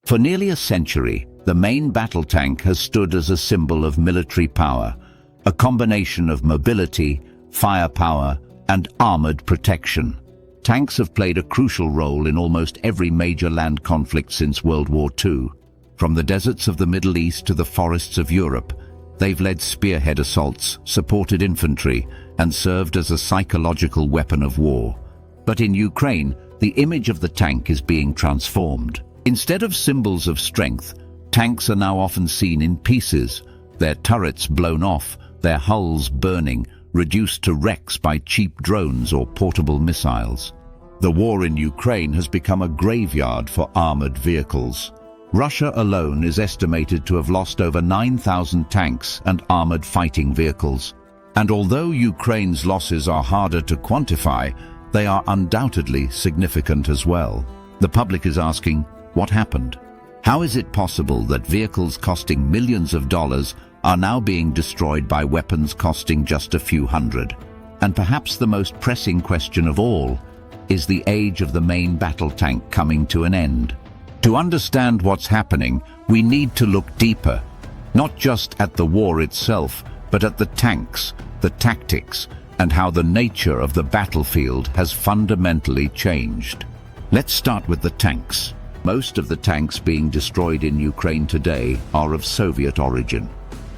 For nearly a century, the main battle tank has stood as a symbol of military power, a combination of mobility, firepower, and armored protection. Tanks have played a crucial role in almost every major land conflict since World War II. From the deserts of the Middle East to the forests of Europe, they've led spearhead assaults, supported infantry, and served as a psychological weapon of war. But in Ukraine, the image of the tank is being transformed. Instead of symbols of strength, tanks are now often seen in pieces, their turrets blown off, their hulls burning, reduced to wrecks by cheap drones or portable missiles. The war in Ukraine has become a graveyard for armored vehicles. Russia alone is estimated to have lost over 9,000 tanks and armored fighting vehicles. And although Ukraine's losses are harder to quantify, they are undoubtedly significant as well. The public is asking, what happened? How is it possible that vehicles costing millions of dollars are now being destroyed by weapons costing just a few hundred? And perhaps the most pressing question of all, is the age of the main battle tank coming to an end? To understand what's happening, we need to look deeper, not just at the war itself, but at the tanks, the tactics, and how the nature of the battlefield has fundamentally changed. Let's start with the tanks. Most of the tanks being destroyed in Ukraine today are of Soviet origin.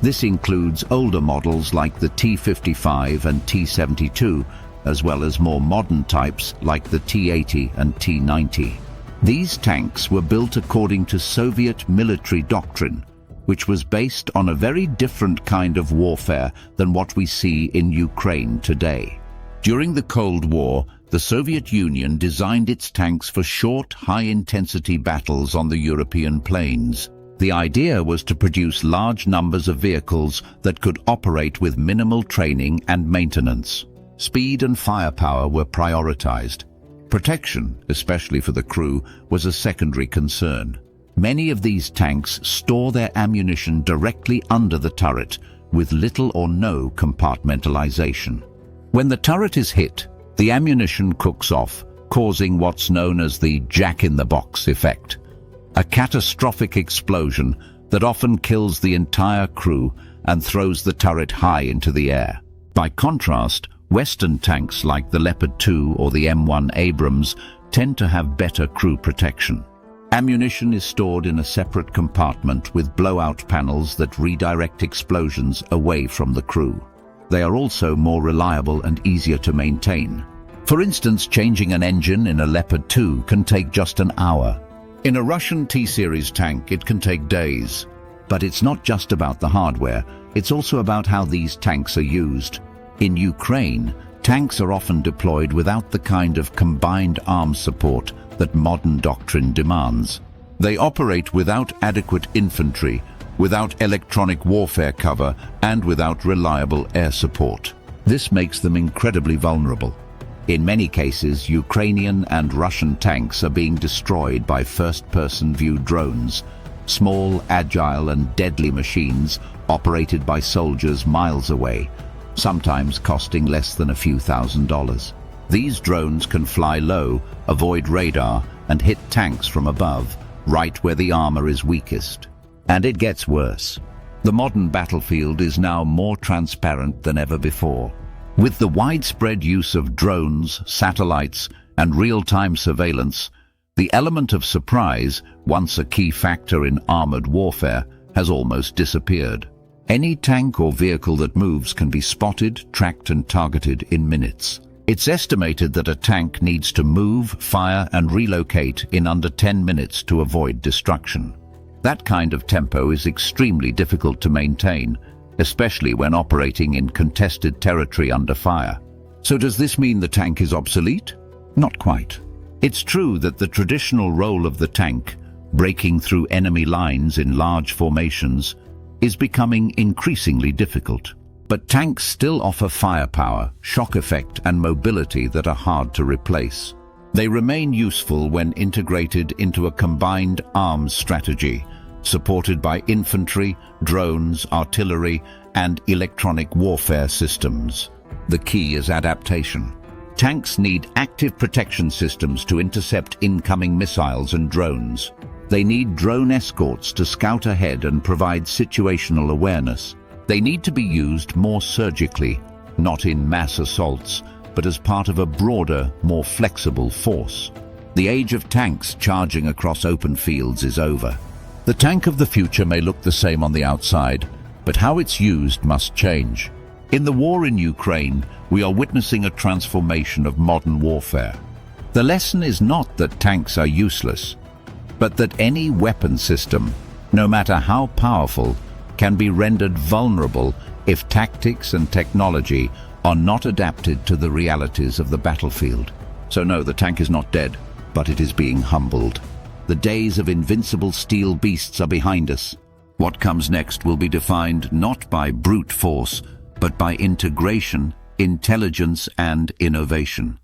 This includes older models like the T-55 and T-72, as well as more modern types like the T-80 and T-90. These tanks were built according to Soviet military doctrine, which was based on a very different kind of warfare than what we see in Ukraine today. During the Cold War, the Soviet Union designed its tanks for short, high-intensity battles on the European plains. The idea was to produce large numbers of vehicles that could operate with minimal training and maintenance. Speed and firepower were prioritized. Protection, especially for the crew, was a secondary concern. Many of these tanks store their ammunition directly under the turret, with little or no compartmentalization. When the turret is hit, the ammunition cooks off, causing what's known as the jack-in-the-box effect, a catastrophic explosion that often kills the entire crew and throws the turret high into the air. By contrast, Western tanks like the Leopard 2 or the M1 Abrams tend to have better crew protection. Ammunition is stored in a separate compartment with blowout panels that redirect explosions away from the crew. They are also more reliable and easier to maintain. For instance, changing an engine in a Leopard 2 can take just an hour. In a Russian T-series tank, it can take days. But it's not just about the hardware, it's also about how these tanks are used. In Ukraine, tanks are often deployed without the kind of combined arms support that modern doctrine demands. They operate without adequate infantry, without electronic warfare cover, and without reliable air support. This makes them incredibly vulnerable. In many cases, Ukrainian and Russian tanks are being destroyed by first-person view drones, small, agile, and deadly machines operated by soldiers miles away, sometimes costing less than a few $1,000s. These drones can fly low, avoid radar, and hit tanks from above, right where the armor is weakest. And it gets worse. The modern battlefield is now more transparent than ever before. With the widespread use of drones, satellites, and real-time surveillance, the element of surprise, once a key factor in armored warfare, has almost disappeared. Any tank or vehicle that moves can be spotted, tracked, and targeted in minutes. It's estimated that a tank needs to move, fire, and relocate in under 10 minutes to avoid destruction. That kind of tempo is extremely difficult to maintain, especially when operating in contested territory under fire. So does this mean the tank is obsolete? Not quite. It's true that the traditional role of the tank, breaking through enemy lines in large formations, is becoming increasingly difficult. But tanks still offer firepower, shock effect, and mobility that are hard to replace. They remain useful when integrated into a combined arms strategy, supported by infantry, drones, artillery, and electronic warfare systems. The key is adaptation. Tanks need active protection systems to intercept incoming missiles and drones. They need drone escorts to scout ahead and provide situational awareness. They need to be used more surgically, not in mass assaults, but as part of a broader, more flexible force. The age of tanks charging across open fields is over. The tank of the future may look the same on the outside, but how it's used must change. In the war in Ukraine, we are witnessing a transformation of modern warfare. The lesson is not that tanks are useless, but that any weapon system, no matter how powerful, can be rendered vulnerable if tactics and technology are not adapted to the realities of the battlefield. So no, the tank is not dead, but it is being humbled. The days of invincible steel beasts are behind us. What comes next will be defined not by brute force, but by integration, intelligence, and innovation.